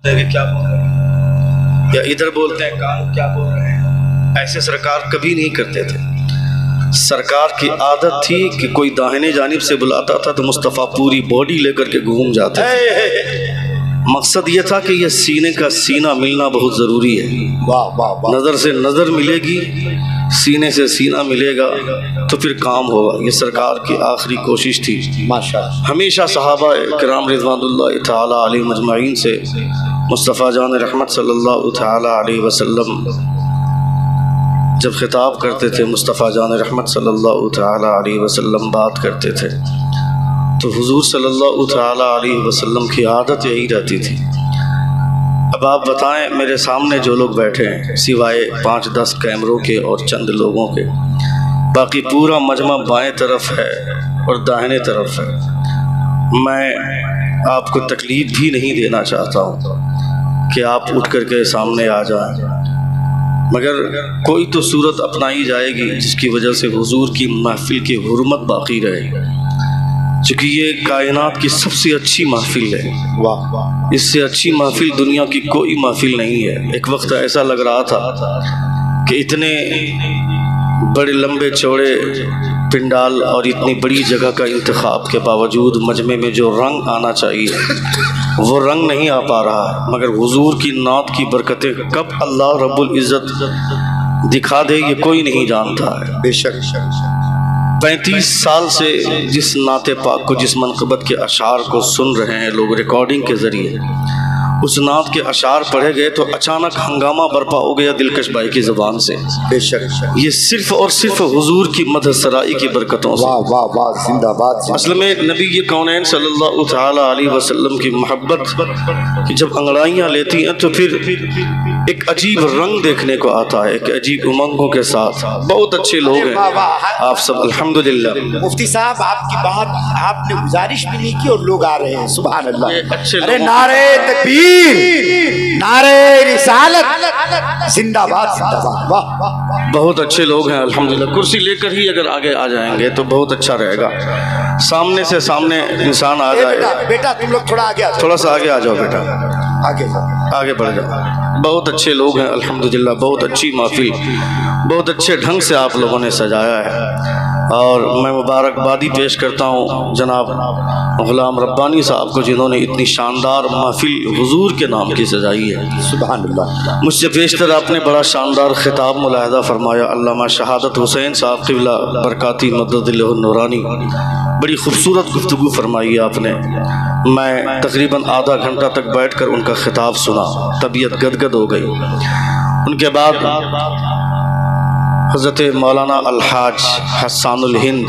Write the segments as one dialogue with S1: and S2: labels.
S1: کیا بول رہے ہیں یا ادھر بولتے ہیں کان کیا بول رہے ہیں. ایسے سرکار کبھی نہیں کرتے تھے. سرکار کی عادت تھی کہ کوئی داہنے جانب سے بلاتا تھا تو مصطفیٰ پوری باڈی لے کر کے گھوم جاتے تھے. مقصد یہ تھا کہ یہ سینے کا سینہ ملنا بہت ضروری ہے. نظر سے نظر ملے گی، سینے سے سینہ ملے گا تو پھر کام ہوگا. یہ سرکار کی آخری کوشش تھی. ہمیشہ صحابہ کرام رضوان اللہ تعالی علیہ مجمعین سے مصطفیٰ جان رحمت صلی اللہ تعالی علیہ وسلم جب خطاب کرتے تھے، مصطفیٰ جان رحمت صلی اللہ تعالی علیہ وسلم بات کرتے تھے تو حضور صلی اللہ تعالی علیہ وسلم کی عادت یہی رہتی تھی. اب آپ بتائیں، میرے سامنے جو لوگ بیٹھے ہیں سوائے 5-10 کیمروں کے اور چند لوگوں کے، باقی پورا مجمع بائیں طرف ہے اور داہنے طرف ہے. میں آپ کو تکلیف بھی نہیں دینا چاہتا ہوں کہ آپ اٹھ کر کے سامنے آ جائیں، مگر کوئی تو صورت اپنائی جائے گی جس کی وجہ سے حضور کی محفل کی حرمت باقی رہے، چونکہ یہ کائنات کی سب سے اچھی محفل ہے. اس سے اچھی محفل دنیا کی کوئی محفل نہیں ہے. ایک وقت ایسا لگ رہا تھا کہ اتنے بڑے لمبے چوڑے پنڈال اور اتنی بڑی جگہ کا انتخاب کے باوجود مجمع میں جو رنگ آنا چاہیے وہ رنگ نہیں آ پا رہا ہے. مگر حضور کی نعت کی برکتیں کب اللہ رب العزت دکھا دے یہ کوئی نہیں جانتا ہے. بے شک 35 سال سے جس نعت پاک کو، جس منقبت کے اشعار کو سن رہے ہیں لوگ ریکارڈنگ کے ذریعے، اس نعت کے اشعار پڑھے گئے تو اچانک ہنگامہ برپا ہو گیا دلکش بھائی کی زبان سے. بے شک یہ صرف اور صرف حضور کی مدح سرائی کی برکتوں سے. واہ واہ واہ، زندہ باد. اصل میں نبی کونین صلی اللہ تعالی علیہ وسلم کی محبت کی جب انگڑائیاں لیتی ہیں تو پھر ایک عجیب رنگ دیکھنے کو آتا ہے، ایک عجیب امنگوں کے ساتھ. بہت اچھے لوگ ہیں آپ سب الحمدللہ.
S2: مفتی صاحب آپ کی بات آپ نے گزارش بھی نہیں کی اور لوگ آ رہے ہیں. سبحان اللہ.
S1: اچھے
S2: ارے
S1: لوگ،
S2: نعرہ تکبیر، نعرہ رسالت، زندہ باد زندہ باد. واہ،
S1: بہت اچھے لوگ ہیں الحمدللہ. کرسی لے کر ہی اگر آگے آ جائیں گے تو بہت اچھا رہے گا. سامنے سے سامنے انسان آ جائے.
S2: بیٹا تم لوگ تھوڑا آگے آ جاؤ،
S1: تھوڑا سا آگے آ جاؤ بیٹا،
S2: آگے جاؤ،
S1: آگے بڑھ جاؤ. بہت اچھے لوگ ہیں الحمدللہ. بہت اچھی محفل، بہت اچھے ڈھنگ سے آپ لوگوں نے سجایا ہے. اور میں مبارکبادی پیش کرتا ہوں جناب غلام ربانی صاحب کو، جنہوں نے اتنی شاندار محفل حضور کے نام کی سجائی ہے.
S2: سبحان اللہ.
S1: مجھ سے پیشتر آپ نے بڑا شاندار خطاب ملاحظہ فرمایا. علامہ شہادت حسین صاحب قبلہ برکاتی مدد اللہ النورانی، بڑی خوبصورت گفتگو فرمائی آپ نے. میں تقریباً آدھا گھنٹہ تک بیٹھ کر ان کا خطاب سنا، طبیعت گدگد ہو گئی. ان کے بعد حضرت مولانا الحاج حسان الہند،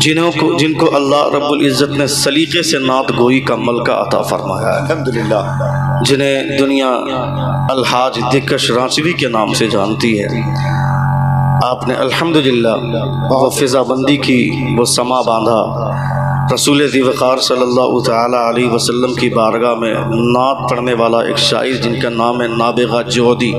S1: جن کو اللہ رب العزت نے سلیقے سے نعت گوئی کا ملکہ عطا فرمایا ہے،
S2: الحمدللہ،
S1: جنہیں دنیا الحاج دکش رانچوی کے نام سے جانتی ہے. آپ نے الحمدللہ وہ فضا بندی کی، وہ سما باندھا. رسول ذی وقار صلی اللہ تعالی علیہ وسلم کی بارگاہ میں نعت پڑھنے والا ایک شاعر جن کا نام ہے نابغہ جودی،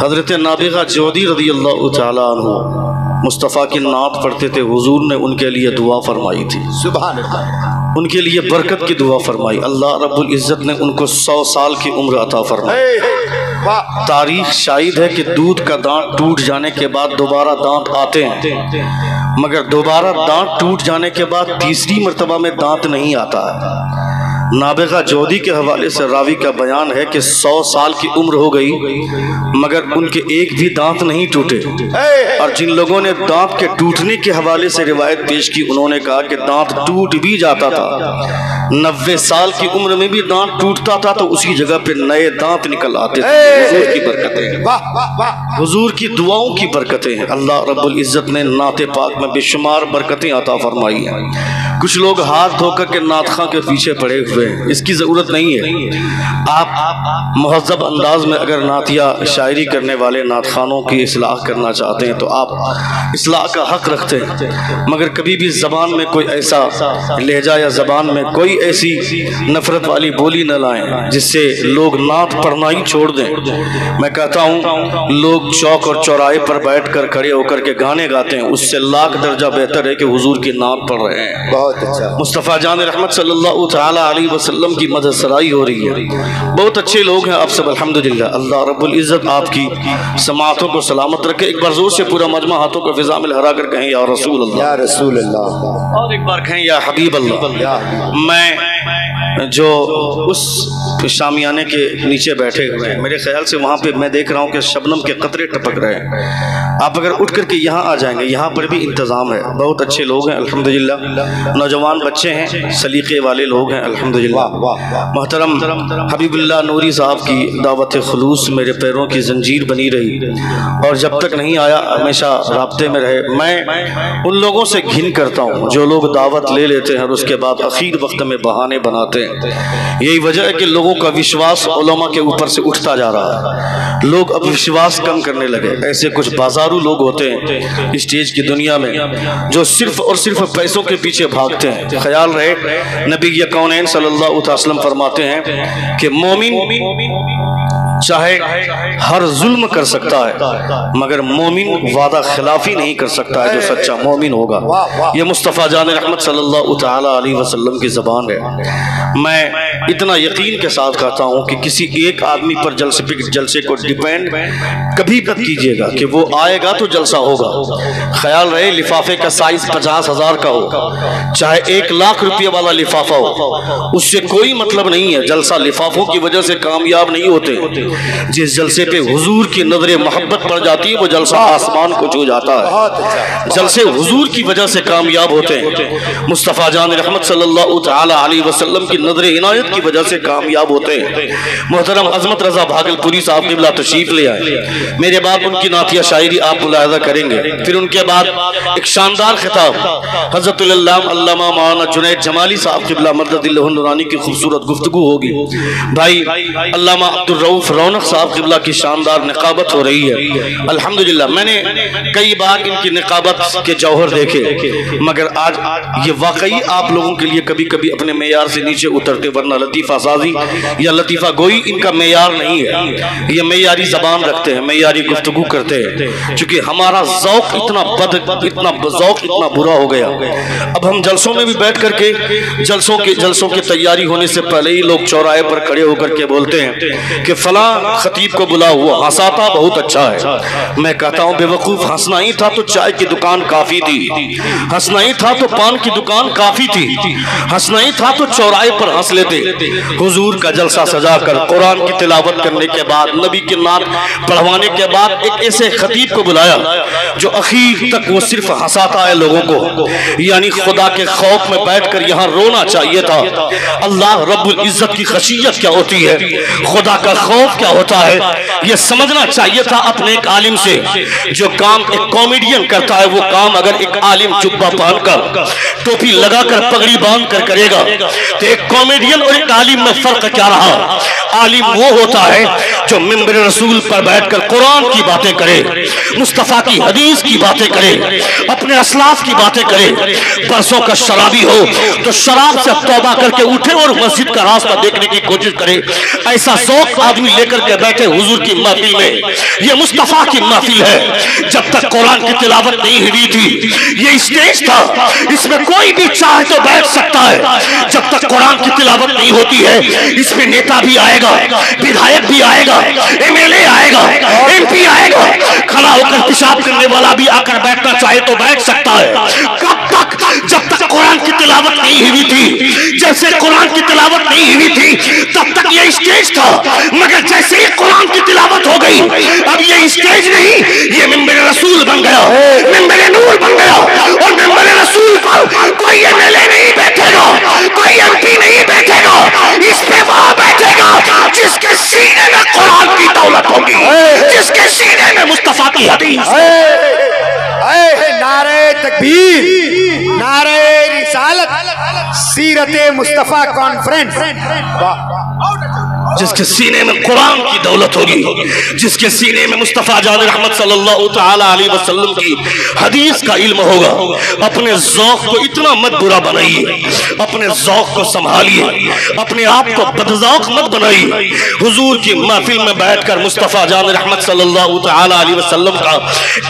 S1: حضرت نابغہ جودی رضی اللہ تعالی عنہ مصطفیٰ کی نعت پڑھتے تھے. حضور نے ان کے لیے دعا فرمائی تھی.
S2: سبحان اللہ.
S1: ان کے لیے برکت کی دعا فرمائی. اللہ رب العزت نے ان کو 100 سال کی عمر عطا فرمائی. تاریخ شاہد ہے کہ دودھ کا دانت ٹوٹ جانے کے بعد دوبارہ دانت آتے ہیں، مگر دوبارہ دانت ٹوٹ جانے کے بعد تیسری مرتبہ میں دانت نہیں آتا ہے. نابغہ جودی کے حوالے سے راوی کا بیان ہے کہ 100 سال کی عمر ہو گئی مگر ان کے ایک بھی دانت نہیں ٹوٹے. اور جن لوگوں نے دانت کے ٹوٹنے کے حوالے سے روایت پیش کی، انہوں نے کہا کہ دانت ٹوٹ بھی جاتا تھا، 90 سال کی عمر میں بھی دانت ٹوٹتا تھا تو اسی جگہ پہ نئے دانت نکل آتے تھے. حضور کی برکتیں ہیں، حضور کی دعاؤں کی برکتیں ہیں. اللہ رب العزت نے نعت پاک میں بے شمار برکتیں عطا فرمائی ہیں. کچھ لوگ ہاتھ دھو کر کے نعت خواں کے پیچھے پڑے ہوئے ہیں، اس کی ضرورت نہیں ہے. آپ مہذب انداز میں اگر نعتیہ شاعری کرنے والے نعت خوانوں کی اصلاح کرنا چاہتے ہیں تو آپ اصلاح کا حق رکھتے ہیں، مگر کبھی بھی زبان میں کوئی ایسا لہجہ یا زبان میں کوئی ایسی نفرت والی بولی نہ لائیں جس سے لوگ نعت پڑھنا ہی چھوڑ دیں. میں کہتا ہوں لوگ چوک اور چوراہے پر بیٹھ کر کھڑے ہو کر کے گانے گاتے ہیں، اس سے لاکھ درجہ بہتر ہے کہ حضور کی نعت پڑھ رہے ہیں.
S2: بہت اچھا.
S1: مصطفیٰ جان رحمت صلی اللہ تعالی علیہ علیہ وسلم کی مدد سرائی ہو رہی ہے. بہت اچھے لوگ ہیں آپ سب الحمدللہ. اللہ رب العزت آپ کی سماعتوں کو سلامت رکھے. ایک بار زور سے پورا مجمع ہاتھوں کو فضا میں لہرا کر کہیں یا رسول اللہ,
S2: یا رسول اللہ,
S1: اور ایک بار کہیں یا حبیب اللہ. میں جو اس شامیانے کے نیچے بیٹھے ہوئے ہیں, میرے خیال سے وہاں پہ میں دیکھ رہا ہوں کہ شبنم کے قطرے ٹپک رہے ہیں. آپ اگر اٹھ کر کے یہاں آ جائیں گے, یہاں پر بھی انتظام ہے. بہت اچھے لوگ ہیں الحمدللہ, نوجوان بچے ہیں, سلیقے والے لوگ ہیں الحمدللہ. محترم حبیب اللہ نوری صاحب کی دعوت خلوص میرے پیروں کی زنجیر بنی رہی, اور جب تک نہیں آیا ہمیشہ رابطے میں رہے. میں ان لوگوں سے گھن کرتا ہوں جو لوگ دعوت لے لیتے ہیں اور اس کے بعد اخیر وقت میں بہانے بناتے ہیں. یہی وجہ ہے کہ لوگوں کا وشواس علماء کے اوپر سے اٹھتا جا رہا ہے. لوگ اب وشواس کم کرنے لگے. ایسے کچھ بازارو لوگ ہوتے ہیں اسٹیج کی دنیا میں جو صرف اور صرف پیسوں کے پیچھے بھاگتے ہیں. خیال رہے نبی کونین صلی اللہ علیہ وسلم فرماتے ہیں کہ مومن چاہے ہر ظلم کر سکتا ہے مگر مومن وعدہ خلافی نہیں کر سکتا ہے جو سچا مومن ہوگا. یہ مصطفیٰ جان رحمت صلی اللہ تعالی علیہ وسلم کی زبان ہے. میں اتنا یقین کے ساتھ کہتا ہوں کہ کسی ایک آدمی پر جلسے کو ڈیپینڈ کبھی مت کیجیے گا کہ وہ آئے گا تو جلسہ ہوگا. خیال رہے لفافے کا سائز 50,000 کا ہو چاہے 1,00,000 روپے والا لفافہ ہو, اس سے کوئی مطلب نہیں ہے. جلسہ لفافوں کی وجہ سے کامیاب نہیں ہوتے. جس جلسے پہ حضور کی نظر محبت پڑ جاتی ہے وہ جلسہ آسمان کو چھو جاتا ہے. جلسے حضور کی وجہ سے کامیاب ہوتے ہیں. مصطفیٰ جان رحمت صلی اللہ تعالی علیہ وسلم کی نظر عنایت کی وجہ سے کامیاب ہوتے ہیں. محترم عظمت رضا بھاگلپوری صاحب قبلہ تشریف لے آئے. میرے بعد ان کی نعتیہ شاعری آپ ملاحظہ کریں گے. پھر ان کے بعد ایک شاندار خطاب حضرت علامہ مولانا جنید جمالی صاحب قبلہ مدد اللہ نورانی کی خوبصورت گفتگو ہوگی. بھائی علامہ عبدالرؤوف رونق صاحب قبلہ کی شاندار نقابت ہو رہی ہے الحمدللہ. میں نے کئی بار ان کی نقابت کے جوہر دیکھے مگر آج یہ واقعی آپ لوگوں کے لیے کبھی کبھی اپنے معیار سے نیچے اترتے, ورنہ لطیفہ سازی یا لطیفہ گوئی ان کا معیار نہیں ہے. یہ معیاری زبان رکھتے ہیں, معیاری گفتگو کرتے ہیں. چونکہ ہمارا ذوق اتنا برا ہو گیا. اب ہم جلسوں میں بھی بیٹھ کر کے جلسوں کی تیاری ہونے سے پہلے ہی لوگ چوراہے پر کھڑے ہو کر کے بولتے ہیں کہ فلاں خطیب کو بلا ہوا, ہنساتا بہت اچھا ہے. میں کہتا ہوں بے وقوف, ہنسنا ہی تھا تو چائے کی دکان کافی تھی, ہنسنا ہی تھا تو پان کی دکان کافی تھی, ہنسنا ہی تھا تو چوراہے پر ہنس لیتے. حضور کا جلسہ سجا کر قرآن کی تلاوت کرنے کے بعد نبی کی نعت پڑھوانے کے بعد ایک ایسے خطیب کو بلایا جو اخیر تک وہ صرف ہنساتا ہے لوگوں کو. یعنی خدا کے خوف میں بیٹھ کر یہاں رونا چاہیے تھا. اللہ رب العزت کی خشیت کیا ہوتی ہے, خدا کا خوف کیا ہوتا ہے, یہ سمجھنا چاہیے تھا اپنے ایک عالم سے. جو کام ایک کامیڈین کرتا ہے وہ کام اگر ایک عالم جبہ پہن کر ٹوپی لگا کر پگڑی باندھ کر کرے گا تو ایک کامیڈین اور ایک عالم میں فرق کیا رہا. عالم وہ ہوتا ہے جو منبر رسول پر بیٹھ کر قرآن کی باتیں کرے, مصطفیٰ کی حدیث کی باتیں کرے, اپنے اسلاف کی باتیں کرے. برسوں کا شرابی ہو تو شراب سے توبہ کر کے اٹھے اور مسجد کا راستہ دیکھنے کی کوشش کرے. ایسا ذوق آدمی لے کر کے بیٹھے حضور کی محفل میں. یہ مصطفیٰ کی محفل ہے. جب تک قرآن کی تلاوت نہیں ہوئی تھی یہ اسٹیج تھا, اس میں کوئی بھی چاہے تو بیٹھ سکتا ہے. جب تک قرآن کی تلاوت نہیں ہوتی ہے اس میں نیتا بھی آئے گا, بدھائک بھی آئے گا, ایم ایل اے آئے گا, ایم پی آئے گا, کھڑا ہو کر پیشاب کرنے والا بھی آ کر بیٹھنا چاہے تو بیٹھ سکتا ہے. کب تک؟ جب تک قرآن کی تلاوت نہیں ہوئی تھی. جیسے قرآن کی تلاوت نہیں ہوئی تھی تب تک یہ اسٹیج تھا, مگر جیسے ہی قرآن کی تلاوت ہو گئی اب یہ اسٹیج نہیں, یہ منبر رسول بن گیا, منبر نور بن گیا. اور منبر رسول پر کوئی ایم ایل اے نہیں بیٹھے گا, کوئی ایم پی نہیں بیٹھے گا, اس پہ وہ بیٹھے گا جس کے سینے میں قرآن کی دولت ہوگی, جس کے سینے میں مصطفیٰ کی حدیث.
S2: نعرہ تکبیر, نعرہ رسالت, سیرت مصطفیٰ کانفرنس.
S1: جس کے سینے میں قرآن کی دولت ہوگی، جس کے سینے میں مصطفیٰ جان رحمت صلی اللہ تعالی علیہ وسلم کی حدیث کا علم ہوگا، اپنے ذوق کو اتنا مت برا بنائیے، اپنے ذوق کو سنبھالیے، اپنے آپ کو بدذوق مت بنائیے۔ حضور کی محفل میں بیٹھ کر مصطفیٰ جان رحمت صلی اللہ تعالی علیہ وسلم کا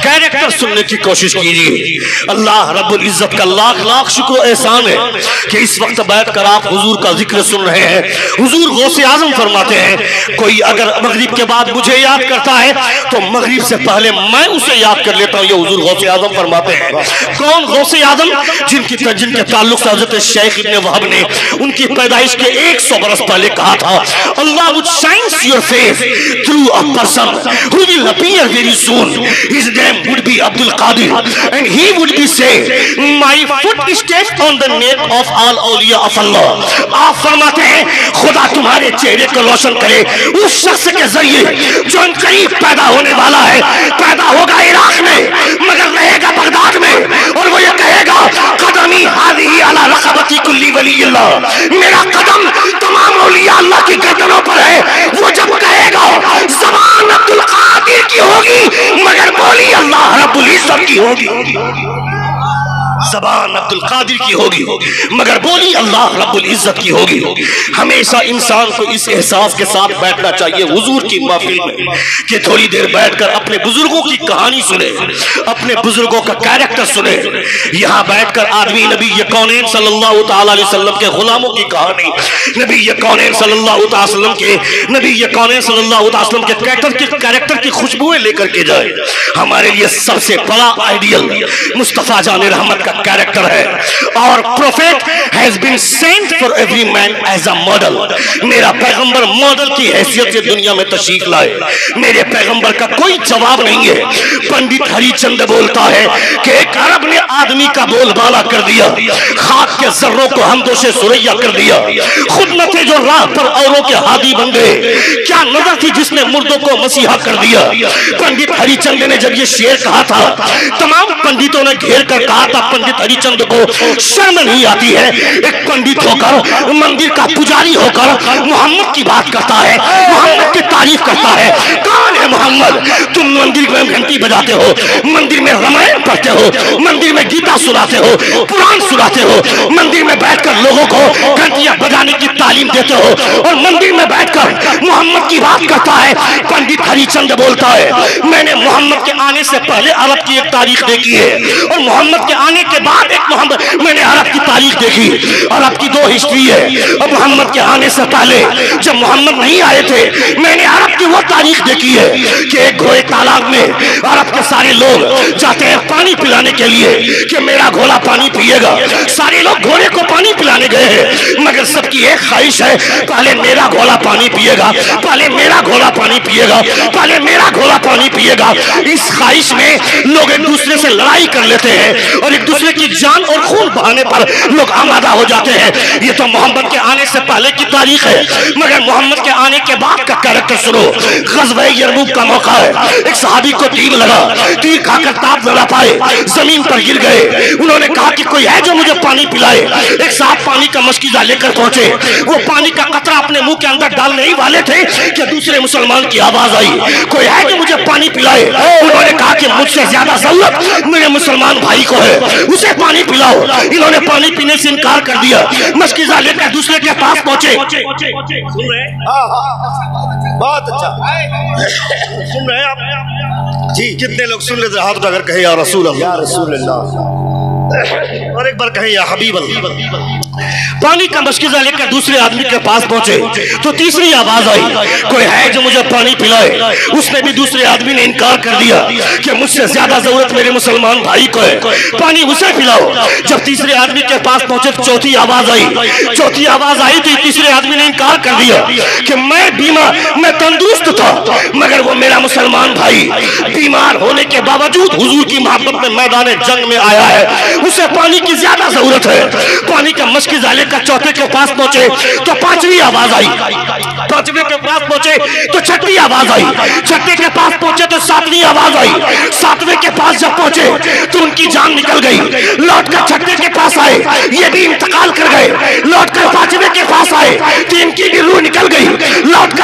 S1: کیریکٹر سننے کی کوشش کیجیے۔ اللہ رب العزت کا لاکھ لاکھ شکر و احسان ہے کہ اس وقت بیٹھ کر آپ حضور کا ذکر سن رہے ہیں۔ حضور غوث اعظم فرماتے ہیں کوئی اگر مغرب کے بعد مجھے یاد کرتا ہے تو مغرب سے پہلے میں اسے یاد کر لیتا ہوں۔ یہ حضور غوث اعظم فرماتے ہیں۔ کون غوث اعظم؟ جن کے تعلق سے حضرت شیخ ابن وہب نے ان کی پیدائش کے 100 برس پہلے کہا تھا Allah would shine your face through a person who will appear very soon. His name would be Abdul Qadir and he would be say my foot steps on the neck of all awliya of Allah. آپ فرماتے ہیں خدا تمہارے چہرے کو روشن کرے اس شخص کے ذریعے جو ان قریب پیدا ہونے والا ہے۔ پیدا ہوگا عراق میں مگر رہے گا بغداد میں، اور وہ یہ کہے گا قدمی ہذه علی رقبتی کل ولی اللہ، میرا قدم تمام اولیاء اللہ کی گردنوں پر ہے۔ وہ جب کہے گا زبان عبد القادر کی ہوگی مگر بولی اللہ رب العزت کی ہوگی۔ زبان عبد القادر کی ہوگی مگر بولی اللہ رب العزت کی ہوگی۔ ہمیشہ انسان کو اس احساس کے ساتھ بیٹھنا چاہیے حضور کی محفل میں کہ تھوڑی دیر بیٹھ کر اپنے بزرگوں کی کہانی سنے، اپنے بزرگوں کا کیریکٹر سنے۔ یہاں بیٹھ کر آدمی نبی کونین صلی اللہ تعالی علیہ وسلم کے غلاموں کی کہانی، نبی کونین صلی اللہ تعالی علیہ وسلم کے کیریکٹر کی خوشبوئیں لے کر کے جائے۔ ہمارے لیے سب سے بڑا آئیڈیل مصطفیٰ جان رحمت کا کیریکٹر ہے، اور prophet has been sent for every man as a model۔ میرا پیغمبر ماڈل کی حیثیت سے دنیا میں تشریف لائے۔ میرے پیغمبر کا کوئی جواب نہیں ہے۔ پنڈت ہری چند بولتا ہے کہ ایک عرب نے آدمی کا بول بالا کر دیا، خاک کے ذروں کو ہمدوش سریا کر دیا، خود نہ تھے جو راہ پر اوروں کے ہادی بن گئے، کیا نظر تھی جس نے مردوں کو مسیحا کر دیا۔ پنڈت ہری چند نے جب یہ شعر کہا تھا تمام پنڈتوں نے گھیر کر کہا تھا پنڈت ہری چند کو شرم نہیں آتی ہے، ایک پنڈت ہو کر مندر کا پجاری ہو کر محمد کی بات کرتا ہے، محمد کی تعریف کرتا ہے۔ کون ہے محمد؟ تم مندر میں گھنٹی بجاتے ہو، مندر میں رامائن پڑھتے ہو، مندر میں گیتا سناتے ہو، قرآن سناتے ہو، مندر میں بیٹھ کر لوگوں کو گھنٹیاں بجانے کی تعلیم دیتے ہو، اور مندر میں بیٹھ کر محمد کی بات کرتا ہے۔ پنڈت ہری چند بولتا ہے میں نے محمد کے آنے سے پہلے عرب کی ایک تاریخ دیکھی ہے، اور محمد کے آنے کے بعد ایک میں نے عرب کی تاریخ دیکھی۔ عرب کی 2 ہسٹری ہے، اور محمد کے آنے سے پہلے جب محمد نہیں آئے تھے میں نے عرب کی وہ تاریخ دیکھی ہے کہ ایک گھوڑے تالاب میں عرب کے سارے لوگ جاتے ہیں پانی پلانے کے لیے کہ میرا گھوڑا پانی پیے گا۔ سارے لوگ گھوڑے کو پانی پلانے گئے ہیں مگر سب کی ایک خواہش ہے پہلے میرا گھوڑا پانی پیے گا، پہلے میرا گھوڑا پانی پیے گا، پہلے میرا گھوڑا پانی پیے گا۔ اس خواہش میں لوگ ایک دوسرے سے لڑائی کر لیتے ہیں اور ایک دوسرے کی جان اور خون بہانے پر لوگ آمادہ ہو جاتے ہیں۔ یہ تو محمد کے آنے سے پہلے کی تاریخ ہے، مگر محمد کے آنے کے بعد کا کیریکٹر سنو۔ غزوہ یرموک کا موقع ہے، ایک صحابی کو تیر لگا، تیر کھا کر تاب نہ پائے، زمین پر گر گئے۔ انہوں نے کہا کہ کوئی ہے جو مجھے پانی پلائے۔ ایک صاحب پانی کا مشکیزہ لے کر پہنچے، وہ پانی کا قطرہ اپنے منہ کے اندر ڈالنے ہی والے تھے کہ دوسرے مسلمان کی آواز آئی کوئی ہے جو مجھے پانی پلائے۔ انہوں نے کہا کہ مجھ سے زیادہ ضرورت میرے مسلمان بھائی کو ہے، اسے پانی پلاؤ۔ انہوں نے پانی پینے سے انکار کر دیا، مشکیزہ لے کر دوسرے کے پاس پہنچے۔
S2: بہت اچھا
S1: سن رہے ہیں آپ جی؟ کتنے لوگ سن لیتے ہاتھ اگر کہے یا رسول اللہ،
S2: یا رسول اللہ،
S1: اور ایک بار کہے یا حبیب اللہ۔ پانی کا مشکیزہ لے کر دوسرے آدمی کے پاس پہنچے تو تیسری آواز آئی کوئی ہے جو مجھے پانی پلائے۔ اس نے بھی دوسرے آدمی نے انکار کر دیا کہ مجھ سے زیادہ ضرورت میرے مسلمان بھائی کو ہے، پانی اسے پلاؤ۔ جب تیسرے آدمی کے پاس پہنچے تو چوتھی آواز آئی تو تیسرے آدمی نے انکار کر دیا کہ میں بیمار، میں تندرست تھا مگر وہ میرا مسلمان بھائی بیمار ہونے کے باوجود حضور کی محبت میں میدان جنگ میں آیا ہے، اسے پانی کی زیادہ ضرورت ہے۔ پانی کا مشکیزہ لے کر چوتھے کے پاس پہنچے تو پانچویں آواز آئی، پانچویں کے پاس پہنچے تو چھٹی آواز آئی، چھٹے کے پاس پہنچے تو ساتویں آواز آئی، ساتویں کے پاس جب پہنچے تو ان کی جان نکل گئی۔ لوٹ کر چھٹے کے پاس آئے، یہ بھی انتقال کر گئے۔ لوٹ کر پانچویں کے پاس آئے تو ان کی بھی روح نکل گئی۔ لوٹ کر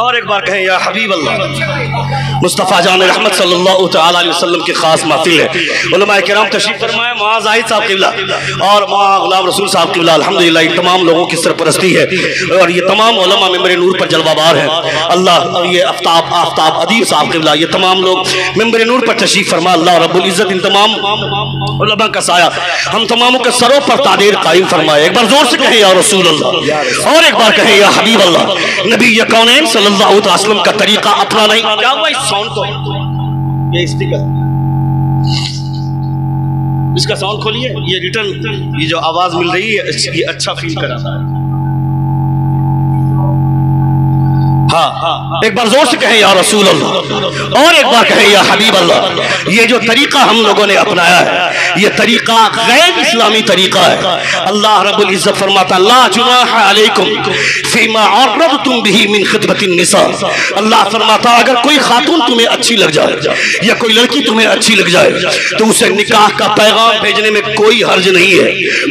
S3: اور ایک بار کہیں یا حبیب اللہ۔ مصطفیٰ جان رحمت صلی اللہ تعالیٰ علیہ وسلم کی خاص محفل ہے، علماء کرام تشریف فرمائے، معاذ زاہد صاحب قبلہ اور معاذ غلام رسول صاحب قبلہ، الحمدللہ یہ تمام لوگوں کی سرپرستی ہے اور یہ تمام علماء ممبر نور پر جلوہ بار ہیں اللہ، اور یہ آفتاب ادیب صاحب قبلہ، یہ تمام لوگ ممبر نور پر تشریف فرما، اللہ رب العزت ان تمام علماء کا سایہ ہم تماموں کے سروں پر تعدیر قائم فرمائے۔ ایک بار زور سے کہیں یا رسول اللہ، اور ایک بار کہیں یا حبیب اللہ۔ نبی کونین صلی اللہ علیہ وسلم کا طریقہ اپنا نہیں، کیا ہوا اس ساؤنڈ کو، یہ اسپیکر اس کا ساؤنڈ کھولیے، یہ ریٹرن یہ جو آواز مل رہی ہے یہ اچھا فیل کراتا ہے۔ ہاں ایک بار زور سے کہیں یا رسول اللہ، اور ایک بار کہیں یا حبیب اللہ۔ یہ جو طریقہ ہم لوگوں نے اپنایا ہے یہ طریقہ غیر اسلامی طریقہ ہے۔ اللہ رب العزت فرماتا لا جناح علیکم فیما عرضتم به من خطبۃ النساء، اللہ فرماتا اگر کوئی خاتون تمہیں اچھی لگ جائے یا کوئی لڑکی تمہیں اچھی لگ جائے تو اسے نکاح کا پیغام بھیجنے میں کوئی حرج نہیں ہے،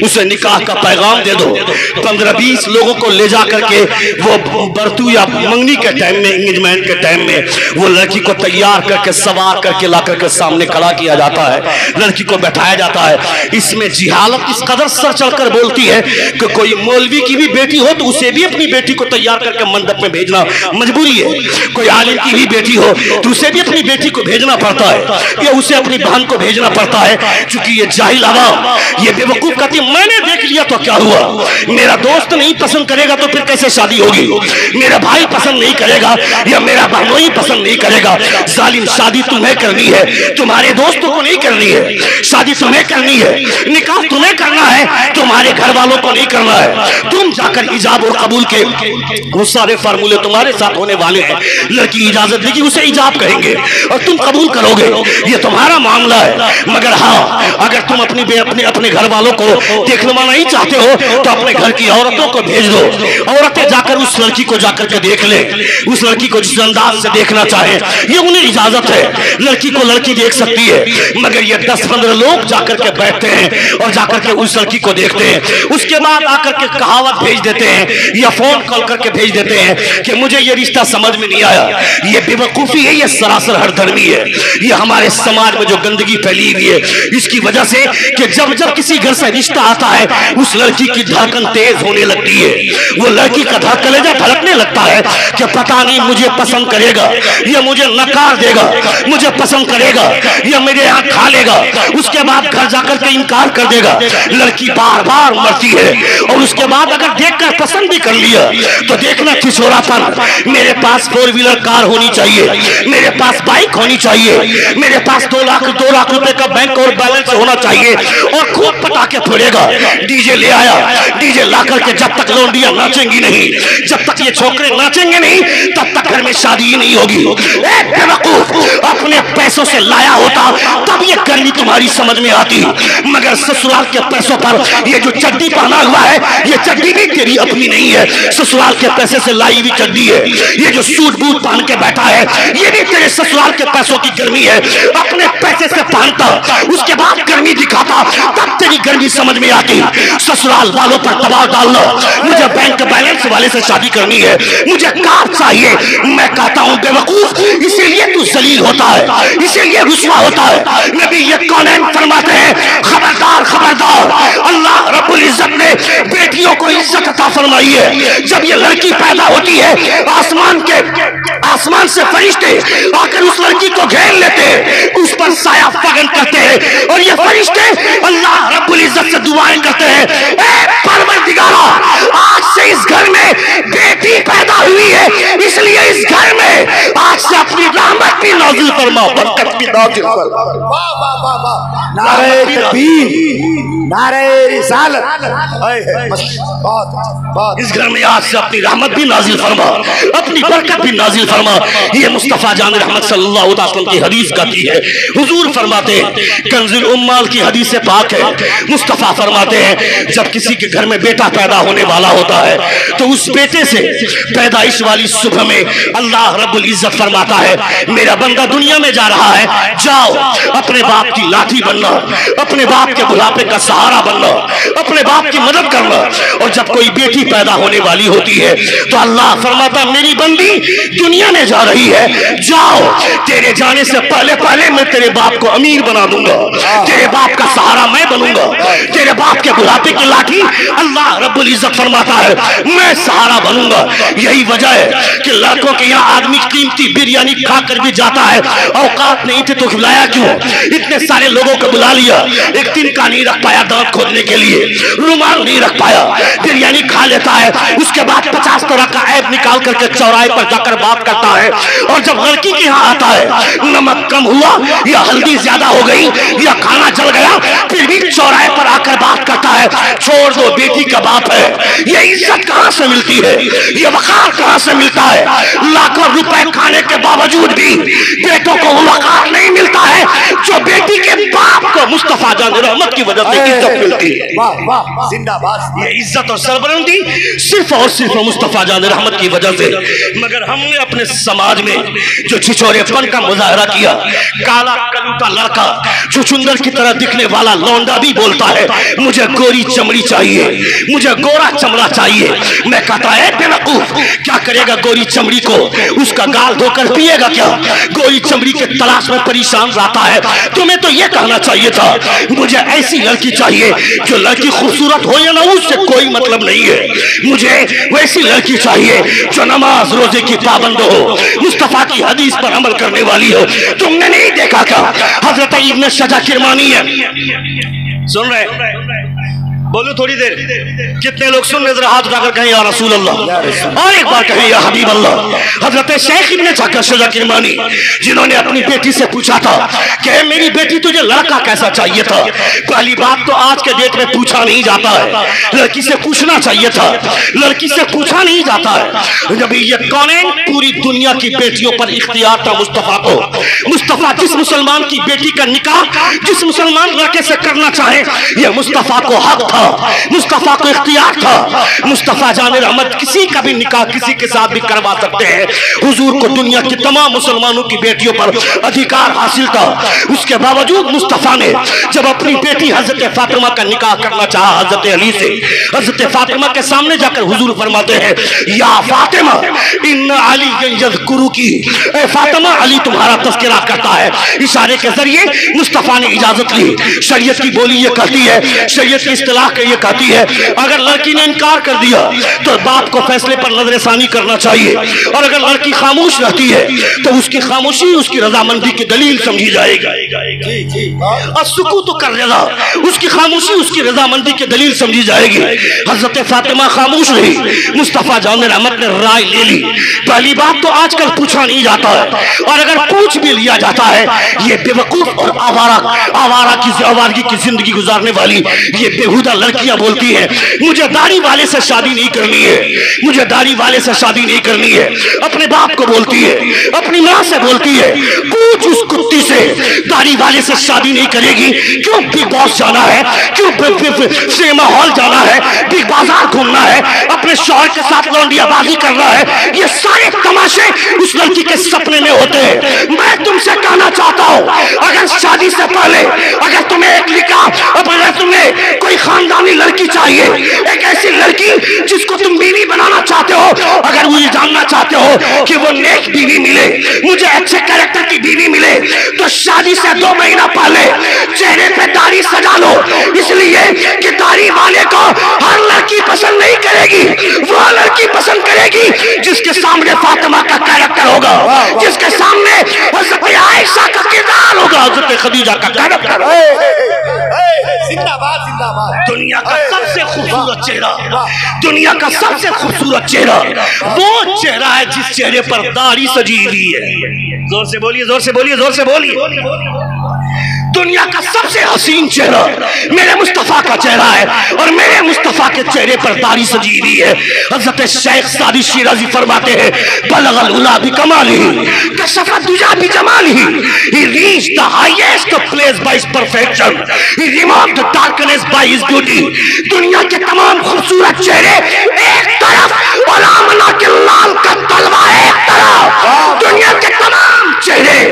S3: اسے نکاح کا پیغام دے دو۔ 15-20 لوگوں کو لے جا کر کے وہ برتو یا منگنی کے ٹائم میں، انگیجمنٹ کے ٹائم میں وہ لڑکی کو تیار کر کے سوار کر کے لا کر کے سامنے کھڑا کیا جاتا ہے، لڑکی کو بیٹھایا جاتا ہے۔ اس میں جہالت اس قدر سر چڑھ کر بولتی ہے کہ کوئی مولوی کی بھی بیٹی ہو تو اسے بھی اپنی بیٹی کو تیار کر کے منڈپ میں بھیجنا مجبوری ہے، کوئی عالم کی بھی بیٹی ہو تو اسے بھی اپنی بیٹی کو بھیجنا پڑتا ہے یا اسے اپنی بہن کو بھیجنا پڑتا ہے، چونکہ یہ جاہل عوام یہ بے وقوف کہتی ہے میں نے دیکھ لیا تو کیا ہوا، میرا دوست نہیں پسند کرے گا تو پھر کیسے شادی ہوگی، میرا بھائی پسند نہیں کرے گا یا میرا بہنوئی پسند نہیں کرے گا۔ ظالم شادی تمہیں کرنی ہے، تمہارے دوستوں کو نہیں کرنی ہے، شادی تمہیں کرنی ہے، نکاح تمہیں کرنا ہے، تمہارے گھر والوں کو نہیں کرنا ہے۔ تم جا کر ایجاب اور قبول کے وہ سارے فارمولے تمہارے ساتھ ہونے والے ہیں، لڑکی اجازت دے گی اسے ایجاب کہیں گے اور تم قبول کرو گے، یہ تمہارا معاملہ ہے۔ مگر ہاں اگر تم اپنے گھر والوں کو دیکھنا نہیں چاہتے ہو تو اپنے گھر کی عورتوں کو بھیج دو، عورتیں جا کر اس لڑکی کو جا کر کے دیکھ لیں، اس لڑکی کو جس انداز سے دیکھنا چاہے یہ انہیں اجازت ہے، لڑکی کو لڑکی دیکھ سکتی ہے۔ مگر یہ 10-15 لوگ جا کر کے بیٹھتے ہیں اور جا کر کے اس لڑکی کو دیکھتے ہیں، اس کے بعد آ کر کے کہاوت بھیج دیتے ہیں یا فون کال کر کے بھیج دیتے ہیں کہ مجھے یہ رشتہ سمجھ میں نہیں آیا۔ یہ بے وقوفی ہے، یہ سراسر ہر دھرمی ہے، یہ ہمارے سماج میں جو گندگی پھیلی ہوئی ہے اس کی وجہ سے کہ جب کسی گھر سے رشتہ آتا ہے اس لڑکی کی دھڑکن تیز ہونے لگتی ہے، وہ لڑکی کا کلیجہ دھڑکنے لگتا ہے کہ پتہ نہیں مجھے پسند کرے گا یا مجھے نکار دے گا، مجھے پسند کرے گا یا میرے ہاں کھا لے گا، اس کے بعد گھر جا کر کے انکار کر دے گا۔ لڑکی بار بار مرتی ہے اور اس کے بعد اگر دیکھ کر پسند بھی کر لیا تو دیکھنا چھچورا پن، میرے پاس 4 ویلر کار ہونی چاہیے، میرے پاس بائک ہونی چاہیے، میرے پاس 2 لاکھ روپے کا بینک اور بیلنس ہونا چاہیے، اور خوب پٹاخے پھوڑے گا۔ ڈی جے لے آیا، ڈی جے لا کر کے جب تک لونڈیاں ناچیں گی نہیں، جب تک یہ چھوکرے ناچیں گے نہیں تب تک گھر میں شادی ہی نہیں ہوگی۔ اے بے وقوف، اپنے پیسوں سے لایا ہوتا تب یہ گرمی تمہاری سمجھ میں آتی، مگر سسرال کے پیسوں پر یہ جو چڈی پہنا ہوا ہے یہ چڈی بھی تیری اپنی نہیں ہے، سسرال کے پیسے سے لائی ہوئی چڈی ہے۔ یہ جو سوٹ بوٹ پہن کے بیٹھا ہے یہ بھی تیرے سسرال کے پیسوں کی گرمی ہے، اپنے پیسے سے پہنتا اس کے بعد گرمی دکھاتا تب تیری گرمی سمجھ میں آتی۔ سسرال والوں پر دباؤ ڈالنا، مجھے بینک بیلنس والے سے شادی کرنی ہے، مجھے کار چاہیے، میں کہتا ہوں بے وقوف اسی لیے تو ذلیل ہوتا ہے، اسی لیے رسوا ہوتا ہے۔ نبی کونین فرماتے ہیں خبردار خبردار، اللہ رب العزت نے بیٹیوں کو عزت عطا فرمائی ہے۔ جب یہ لڑکی پیدا ہوتی ہے آسمان سے فرشتے آ کر اس لڑکی کو گھیر لیتے ہیں، اس پر سایہ فگن کرتے ہیں اور یہ فرشتے اللہ رب العزت سے دعائیں کرتے ہیں اے پروردگارا آج سے اس گھر میں بیٹی پیدا ہوئی ہے، اس لیے اس گھر میں آج سے اپنی رحمت بھی نازل فرما، برکت بھی نازل فرما۔
S2: واہ واہ واہ واہ، نعرہ تکبیر، نعرہ رسالت، بہت
S3: اس گھر میں آج سے اپنی رحمت بھی نازل فرما، اپنی برکت بھی نازل فرما۔ یہ مصطفیٰ جان رحمت صلی اللہ علیہ وسلم کی حدیث کہتی ہے، حضور فرماتے ہیں کنز الامال کی حدیث پاک ہے، مصطفیٰ فرماتے ہیں جب کسی کے گھر میں بیٹا پیدا ہونے والا ہوتا ہے تو اس بیٹے سے پیدائش والی صبح میں اللہ رب العزت فرماتا ہے میرا بندہ دنیا دنیا میں جا رہا ہے، جاؤ اپنے باپ کی لاٹھی بننا، اپنے باپ کے بڑھاپے کا سہارا بننا، اپنے باپ کی مدد کرنا۔ اور جب کوئی بیٹی پیدا ہونے والی ہوتی ہے تو اللہ فرماتا میری بندی دنیا میں جا رہی ہے، جاؤ تیرے جانے سے پہلے پہلے میں تیرے باپ کو امیر بنا دوں گا، تیرے باپ کا سہارا میں بنوں گا، تیرے باپ کے بڑھاپے کی لاٹھی اللہ رب العزت فرماتا ہے میں سہارا بنوں گا۔ یہی وجہ ہے کہ لڑکوں کے یہاں آدمی قیمتی بریانی کھا کر بھی جاتا ہے، اوقات نہیں تھے تو کھلایا کیوں؟ اتنے سارے لوگوں کو بلا لیا، ایک دن کا نہیں رکھ پایا دانت کھودنے کے لیے، رومال نہیں رکھ پایا، بریانی کھا لیتا ہے، اس کے بعد 50 طرح کا عیب نکال کر کے چوراہے پر جا کر بات کرتا ہے۔ اور جب لڑکی کے یہاں آتا ہے، نمک کم ہوا یا ہلدی زیادہ ہو گئی یا کھانا جل گیا، پھر بھی چوراہے پر آ کر بات کرتا ہے چھوڑ دو بیٹی کا باپ ہے۔ یہ عزت کہاں سے ملتی ہے؟ یہ وقار کہاں سے ملتا ہے؟ لاکھوں روپے کھانے کے باوجود بھی بیٹوں کو وقار نہیں ملتا ہے جو بیٹی کے باپ کو مصطفیٰ جان رحمت کی وجہ سے عزت ملتی ہے۔
S2: واہ واہ زندہ باد۔
S3: یہ عزت اور سربلندی صرف اور صرف مصطفیٰ جان رحمت کی وجہ سے۔ مگر ہم نے اپنے سماج میں جو چھچورے پن کا مظاہرہ کیا، کالا کلوٹا لڑکا جو چندر کی طرح دکھنے والا لونڈا بھی بولتا ہے مجھے گوری چمڑی چاہیے، مجھے گورا چمڑا چاہیے۔ میں کہتا ہے بے وقوف، کیا کرے گا گوری چمڑی کو؟ اس کا گال دھو کر پیے گا کیا؟ گوری چمڑی کے تلاش میں پریشان رہتا ہے۔ تمہیں تو یہ کہنا چاہیے تھا مجھے ایسی لڑکی چاہیے جو لڑکی خوبصورت ہو یا نہ اس سے کوئی مطلب نہیں ہے، مجھے ویسی لڑکی چاہیے جو نماز روزے کی پابند ہو، مصطفیٰ کی حدیث پر عمل کرنے والی ہو۔ تم نے نہیں دیکھا کیا حضرت ابن شجا کرمانی ہے؟ سن رہے بولو تھوڑی دیر، کتنے لوگ سن رہے؟ ذرا ہاتھ اٹھا کر کہیں یا رسول اللہ، اور ایک بار کہیں یا حبیب اللہ۔ حضرت شیخ ابن شجا کرمانی جنہوں نے اپنی بیٹی سے پوچھا تھا کہ میری بیٹی تجھے لڑکا کیسا چاہیے تھا؟ پہلی بات تو آج کے ڈیٹ میں پوچھا نہیں جاتا ہے، لڑکی سے پوچھنا چاہیے تھا، لڑکی سے پوچھا نہیں جاتا ہے۔ نبیت کونین پوری دنیا کی بیٹیوں پر اختیار تھا مصطفیٰ کو۔ مصطفیٰ جس مسلمان کی بیٹی کا نکاح جس مسلمان لڑکے سے کرنا چاہے یہ مصطفیٰ کو حق تھا، مصطفیٰ کو اختیار تھا۔ مصطفیٰ جان رحمت کسی کا بھی نکاح کسی کے ساتھ بھی کروا سکتے ہیں۔ حضور کو دنیا کی تمام مسلمانوں کی بیٹیوں پر ادھیکار حاصل تھا، اس کے باوجود مصطفیٰ نے جب اپنی بیٹی حضرت فاطمہ کا نکاح کرنا چاہا حضرت علی سے، حضرت فاطمہ کے سامنے جا کر حضور فرماتے ہیں یا فاطمہ ان علی یذکرکی، اے فاطمہ علی تمہارا تذکرہ کرتا ہے۔ اشارے کے ذریعے مصطفیٰ نے اجازت لی۔ شریعت کی بولی یہ کہتی ہے، شریعت کی اصطلاح یہ کہتی ہے اگر لڑکی نے انکار کر دیا تو باپ کو فیصلے پر نظر ثانی کرنا چاہیے، اور اگر لڑکی خاموش رہتی ہے تو اس کی خاموشی اس کی رضامندی کی دلیل سمجھی جائے گی۔ السکوت کالرضا، اس کی خاموشی اس کی رضامندی کی دلیل سمجھی جائے گی۔ حضرت فاطمہ خاموش رہی، مصطفیٰ جان رحمت نے رائے لے لی۔ پہلی بات تو آج کل پوچھا نہیں جاتا ہے، اور اگر پوچھ بھی لیا جاتا ہے یہ بے وقوف اور آوارگی کی زندگی گزارنے والی یہ بےہودہ لڑکیاں بولتی ہیں مجھے داڑھی والے سے شادی نہیں کرنی ہے، مجھے داڑھی والے سے شادی نہیں کرنی ہے۔ اپنے باپ کو بولتی ہے، اپنی ماں سے بولتی ہے، پوچھ اس کتی سے داڑھی والے سے شادی نہیں کرے گی کیوں بگ باس جانا ہے، کیوں سینما ہال جانا ہے، بگ بازار گھومنا ہے، اپنے شوہر کے ساتھ لونڈیا بازی کرنا ہے۔ یہ سارے تماشے اس لڑکی کے سپنے میں ہوتے ہیں۔ میں تم سے کہنا چاہتا ہوں اگر شادی سے پہلے اگر تمہیں ایک نکاح اگر تمہیں کوئی خاندانی لڑکی چاہیے، ایک ایسی لڑکی جس کو تم بیوی بنانا چاہتے ہو، اگر وہ یہ جاننا چاہتے ہو کہ وہ نیک بیوی ملے، مجھے اچھے کریکٹر کی بیوی ملے، تو شادی سے 2 مہینہ پہلے چہرے پہ داڑھی سجا لو، اس لیے کہ داڑھی والے کو ہر لڑکی پسند نہیں کرے گی، وہ لڑکی پسند کرے گی جس کے سامنے فاطمہ کا کریکٹر ہوگا، جس کے سامنے حضرت عائشہ کا کردار ہوگا، حضرت خدیجہ کا کریکٹر۔
S2: زندہ باد زندہ باد۔
S3: دنیا کا سب سے خوبصورت چہرہ، دنیا کا سب سے خوبصورت چہرہ وہ چہرہ ہے جس چہرے پر داڑھی سجی ہوئی ہے۔ زور سے بولیے، زور سے بولیے، زور سے بولیے۔ دنیا کا سب سے حسین چہرہ میرے مصطفیٰ کا چہرہ ہے، اور میرے مصطفیٰ کے چہرے پر داڑھی سجی ہوئی ہے۔ حضرت شیخ سعدی شیرازی فرماتے ہیں بلغ العلا بکمالہ کشف الدجا بجمالہ، he reached the highest place by his perfection, he removed the darkness by his beauty۔ دنیا کے تمام خوبصورت چہرے ایک طرف اور آمنہ کے لال کا تلوہ ایک طرف، دنیا کے تمام چہرے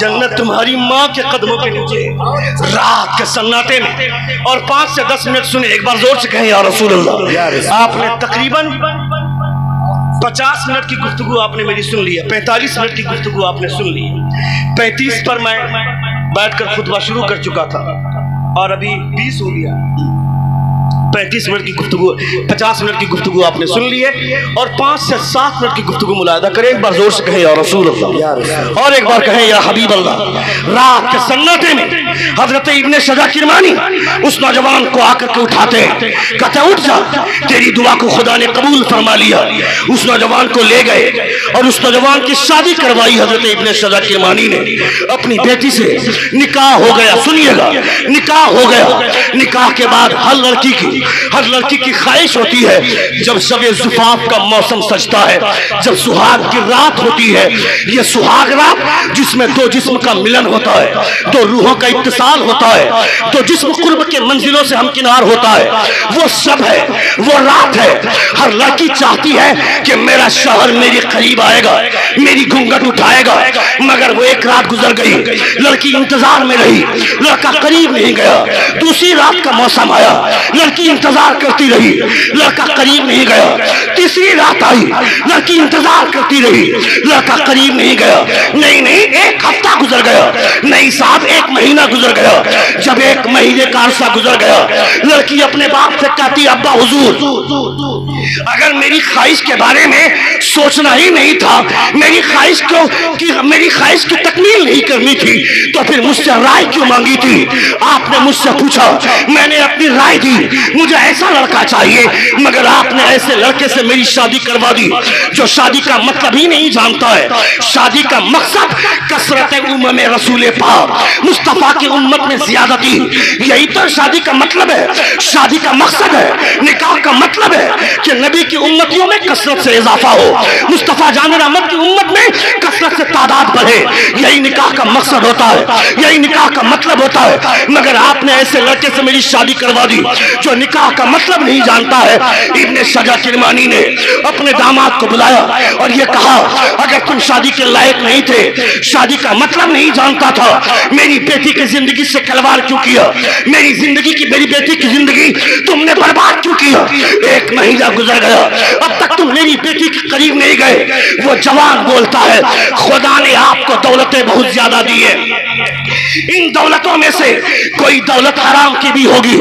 S3: جنت تمہاری ماں کے قدموں کے نیچے رات کے سناٹے میں. اور 5 سے 10 منٹ سنیں, ایک بار زور سے کہیں یا رسول اللہ. آپ نے تقریباً 50 منٹ کی گفتگو آپ نے میری سن لی ہے, 45 منٹ کی گفتگو آپ نے سن لی ہے. 35 پر میں بیٹھ کر خطبہ شروع کر چکا تھا اور ابھی 20 ہو گیا. 35 منٹ کی گفتگو, 50 منٹ کی گفتگو آپ نے سن لی ہے, اور 5 سے 7 منٹ کی گفتگو ملاحظہ کریں. ایک بار زور سے کہیں یا رسول اللہ, اور ایک بار کہیں یا حبیب اللہ. رات کے سناٹے میں حضرت ابن شجاع کرمانی اس نوجوان کو آ کر کے اٹھاتے ہیں, کہتے اٹھ جا, تیری دعا کو خدا نے قبول فرما لیا. اس نوجوان کو لے گئے اور اس نوجوان کی شادی کروائی حضرت ابن شجاع کرمانی نے. اپنی بیٹی سے نکاح ہو گیا. سنیے گا, نکاح ہو گیا. نکاح کے بعد ہر لڑکی کی خواہش ہوتی ہے جب شب زفاف کا موسم سجتا ہے, جب سہاگ کی رات ہوتی ہے. یہ سہاگ رات جس میں دو جسم کا ملن ہوتا ہے, دو روحوں کا اتصال ہوتا ہے, دو جسم قرب کے منزلوں سے ہمکنار ہوتا ہے, وہ شب ہے, وہ رات ہے. ہر لڑکی چاہتی ہے کہ میرا شوہر میری قریب آئے گا, میری گھونگھٹ اٹھائے گا. مگر وہ ایک رات گزر گئی, لڑکی انتظار میں رہی, لڑکا قریب نہیں گیا. دوسری رات کا موسم آیا, لڑکی انتظار کرتی رہی, لڑکا قریب نہیں گیا. تیسری رات آئی, لڑکی انتظار کرتی رہی, لڑکا قریب نہیں گیا. نہیں, ایک ہفتہ گزر گیا. نہیں صاحب, 1 مہینہ گزر گیا. جب 1 مہینے کا عرصہ گزر گیا, لڑکی اپنے باپ سے کہتی ابا حضور, اگر میری خواہش کے بارے میں سوچنا ہی نہیں تھا, میری خواہش کی تکمیل نہیں کرنی تھی, تو پھر مجھ سے رائے کیوں مانگی تھی؟ آپ نے مجھ سے پوچھا, میں نے اپنی رائے دی, مجھے ایسا لڑکا چاہیے, مگر آپ نے ایسے لڑکے سے میری شادی کروا دی جو شادی کا مطلب ہی نہیں جانتا ہے. شادی کا مقصد کثرت امم رسول پاک مصطفیٰ کی امت میں زیادتی, یہی تو شادی کا مطلب ہے. شادی کا مقصد ہے, نکاح کا مطلب ہے کہ نبی کی امتیوں میں کثرت سے اضافہ ہو, مصطفیٰ جان رحمت کی امت میں کثرت سے تعداد بڑھے. یہی نکاح کا مقصد ہوتا ہے, یہی نکاح کا مطلب ہوتا ہے. مگر آپ نے ایسے لڑکے سے میری شادی کروا دی جو نکاح کا مطلب نہیں جانتا ہے. ابن شجاع کرمانی نے اپنے داماد کو بلایا اور یہ کہا, اگر تم شادی کے لائق نہیں تھے, شادی کا مطلب نہیں جانتا تھا, میری بیٹی کی زندگی سے کھلواڑ کیوں کیا؟ میری بیٹی کی زندگی تم نے برباد کیوں کیا؟ 1 مہینہ گزر گیا, اب تک تم میری بیٹی کے قریب نہیں گئے. وہ جوان بولتا ہے, خدا نے آپ کو دولتیں بہت زیادہ دی ہیں, ان دولتوں میں سے کوئی دولت حرام کی بھی ہوگی,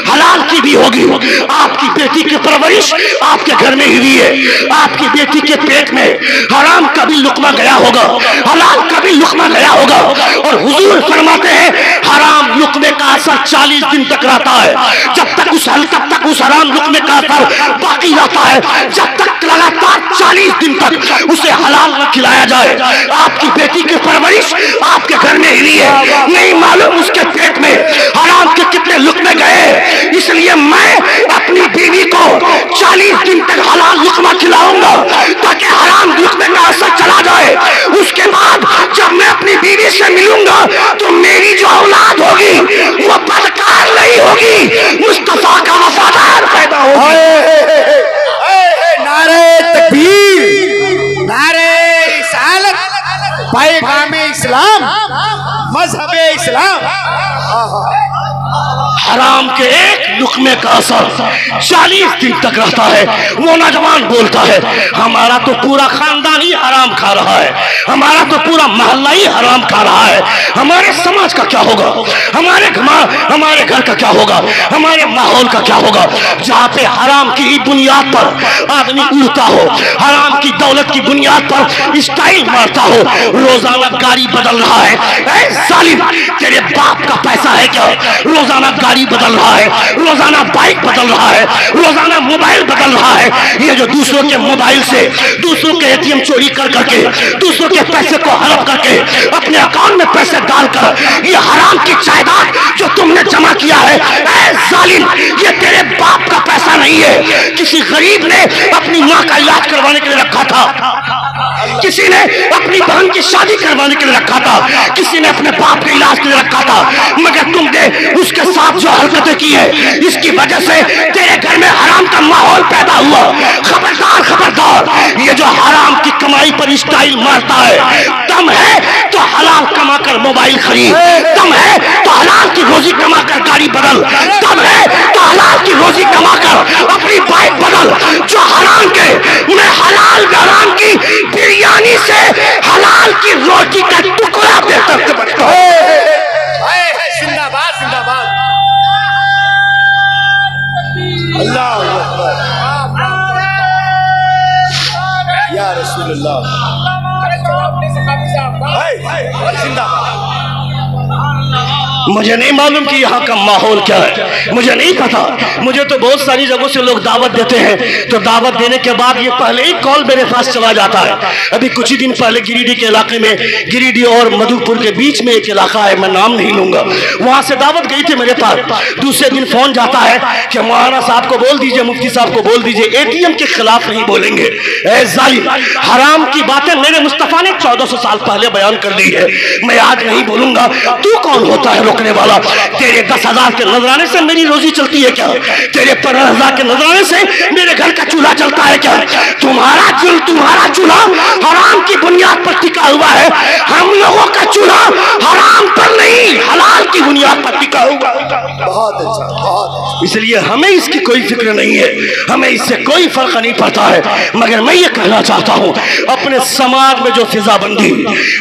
S3: حلال کی بھی ہوگی. آپ کی بیٹی کی پرورش آپ کے گھر میں ہی ہوئی ہے, آپ کی بیٹی کے پیٹ میں حرام کا بھی لقمہ گیا ہوگا, حلال کا بھی لقمہ گیا ہوگا. اور حضور فرماتے ہیں حرام لقمے کا اثر 40 دن تک رہتا ہے. جب تک اس حرام لقمے کا اثر باقی رہتا ہے, جب تک لگاتار 40 دن تک اسے حلال نہ کھلایا جائے. آپ کی بیٹی کی پرورش آپ کے گھر میں ہی ہوئی ہے, نہیں معلوم اس کے پیٹ میں حرام کے کتنے لقمے گئے. اس لیے میں اپنی بیوی کو 40 دن تک حلال لقمہ کھلاؤں گا تاکہ حرام لقمے کا اثر چلا جائے. اس کے بعد جب میں اپنی بیوی سے ملوں گا تو میری جو اولاد ہوگی وہ بدکار نہیں ہوگی, مصطفیٰ کا وفادار پیدا ہوگی.
S2: نعرہ تکبیر, نعرہ رسالت, پیغام اسلام, مذہب اسلام.
S3: حرام کے 1 لقمے کا اثر 40 دن تک رہتا ہے. وہ نوجوان بولتا ہے, ہمارا تو پورا خاندان ہی حرام کھا رہا ہے, ہمارا تو پورا محلہ ہی حرام کھا رہا ہے. ہمارے سماج کا کیا ہوگا, ہمارے گھر کا کیا ہوگا, ہمارے ماحول کا کیا ہوگا؟ جہاں پہ حرام کی بنیاد پر آدمی اڑتا ہو, حرام کی دولت کی بنیاد پر اسٹائل مارتا ہو, روزانہ گاڑی بدل رہا ہے. اے ظالم, تیرے باپ کا پیسہ ہے کیا؟ روزانہ گاڑی بدل رہا ہے, روزانہ بائک بدل رہا ہے, روزانہ موبائل بدل رہا ہے. یہ جو دوسروں کے موبائل سے دوسروں کے ATM چوری کر کے دوسروں کے پیسے کو ہڑپ کر کے اپنے اکاؤنٹ میں پیسے ڈال کر یہ حرام کی جائیداد جو تم نے جمع کیا ہے, اے ظالم, یہ تیرے باپ کا پیسہ نہیں ہے. کسی غریب نے اپنی ماں کا علاج کروانے کے لیے رکھا تھا, کسی نے اپنی بہن کی شادی کروانے کے لیے رکھا تھا, کسی نے اپنے باپ کے علاج کے لیے رکھا تھا. مگر تم نے اس کے ساتھ جو حرکتیں کی ہے, اس کی وجہ سے تیرے گھر میں حرام کا ماحول پیدا ہوا. خبردار, خبردار, یہ جو حرام کی کمائی پر اسٹائل مارتا ہے, دم ہے تو حلال کما کر کر موبائل خرید، دم ہے تو حلال کی روزی کما کر گاڑی بدل، دم ہے تو حلال کی روزی کما کر اپنی بائک بدل. جو حرام کے میں حلال حرام کی بریانی سے حلال کی روٹی کا ٹکڑا بہتر سمجھتا ہوں.
S2: زندہ باد زندہ باد. اللہ اکبر یا رسول اللہ. زندہ باد.
S3: مجھے نہیں معلوم کہ یہاں کا ماحول کیا ہے، مجھے نہیں پتا. مجھے تو بہت ساری جگہوں سے لوگ دعوت دیتے ہیں تو دعوت دینے کے بعد یہ پہلے ہی کال میرے پاس چلا جاتا ہے. ابھی کچھ ہی دن پہلے گریڈی کے علاقے میں، گریڈی اور مدھو پور کے بیچ میں ایک علاقہ ہے، میں نام نہیں لوں گا، وہاں سے دعوت گئی تھی میرے پاس. دوسرے دن فون جاتا ہے کہ مولانا صاحب کو بول دیجئے، مفتی صاحب کو بول دیجئے اے ٹی ایم کے خلاف نہیں بولیں گے. اے ظالم، حرام کی باتیں میرے مصطفیٰ نے 1400 سال پہلے بیان کر دی ہے، میں آج نہیں بولوں گا. تو کون ہوتا ہے روکنے والا؟ تیرے 10,000 کے نذرانے سے میری روزی چلتی ہے کیا؟ تیرے 15,000 کے نذرانے سے میرے گھر کا چولہا چلتا ہے کیا؟ تمہارا چولہا حرام کی بنیاد پر ٹکا ہوا ہے. ہم لوگوں کا چولہا حرام پر نہیں، حلال کی بنیاد پر ٹکا ہوا.
S2: بہت اچھا بہت اچھا.
S3: اس لیے ہمیں اس کی کوئی فکر نہیں ہے، ہمیں اس سے کوئی فرق نہیں پڑتا ہے. مگر میں یہ کہنا چاہتا ہوں، اپنے سماج میں جو فضا بندی،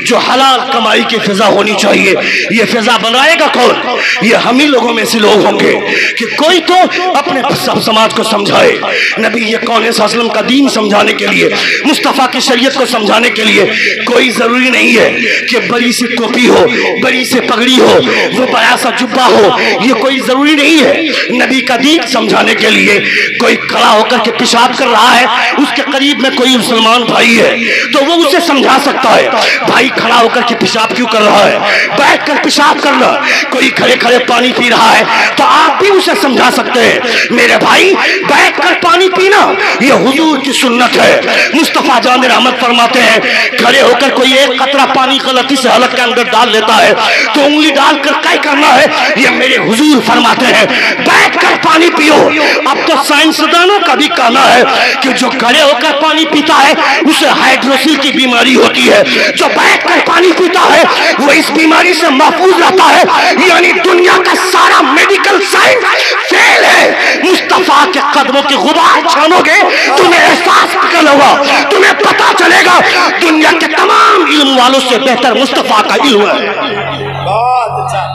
S3: جو حلال کمائی کی فضا ہونی چاہیے، یہ فضا بنائے گا کون؟ یہ ہم ہی لوگوں میں سے لوگ ہوں گے کہ کوئی تو اپنے سماج کو سمجھائے. نبی یہ کون ہے صلی اللہ علیہ وسلم کا دین سمجھانے کے لیے، مصطفیٰ کی شریعت کو سمجھانے کے لیے کوئی ضروری نہیں ہے کہ بڑی سی ٹوپی ہو، بڑی سی پگڑی ہو، وہ بڑا سا جبہ ہو. یہ کوئی ضروری نہیں ہے. نبی کا دین سمجھانے کے لیے کوئی کھڑا ہو کر کے پیشاب کر رہا ہے، اس کے قریب میں کوئی مسلمان بھائی ہے تو وہ اسے سمجھا سکتا ہے، بھائی کھڑا ہو کر کے پیشاب کیوں کر رہا ہے، بیٹھ کر پیشاب کرنا. کوئی کھڑے کھڑے پانی پی رہا ہے تو آپ بھی اسے سمجھا سکتے ہیں، میرے بھائی بیٹھ کر پانی پینا یہ حضور کی سنت ہے. مصطفیٰ جان رحمت فرماتے ہیں، کھڑے ہو کر کوئی ایک قطرہ پانی غلطی سے حلق کے اندر ڈال لیتا ہے تو انگلی ڈال کر کیا کرنا ہے، یہ میرے حضور فرماتے ہیں بیٹھ کر پانی پیو. اب تو سائنسدانوں کا بھی کہنا ہے کہ جو کھڑے ہو کر پانی پیتا ہے اسے ہائیڈروسیل کی بیماری ہوتی ہے، جو بیٹھ کر پانی پیتا ہے وہ اس بیماری سے محفوظ رہتا ہے. یعنی دنیا کا سارا میڈیکل سائنس فیل ہے. مصطفیٰ کے قدموں کے غبار چھانو گے تمہیں احساس نکل ہوگا، تمہیں پتا چلے گا دنیا کے تمام علم والوں سے بہتر مصطفیٰ کا علم ہے.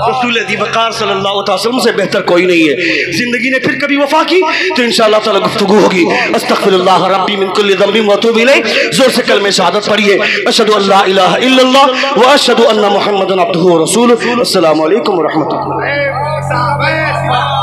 S3: رسول دی وقار صلی اللہ علیہ وسلم سے بہتر کوئی نہیں ہے. زندگی نے پھر کبھی وفا کی تو انشاءاللہ تعالی گفتگو ہوگی. استغفر اللہ ربی من کل ذنب واتوب الیہ. زور سے کلمہ شہادت پڑھیے، اشہد ان لا الہ الا اللہ واشہد ان محمدا عبدہ ورسولہ. السلام علیکم ورحمۃ اللہ.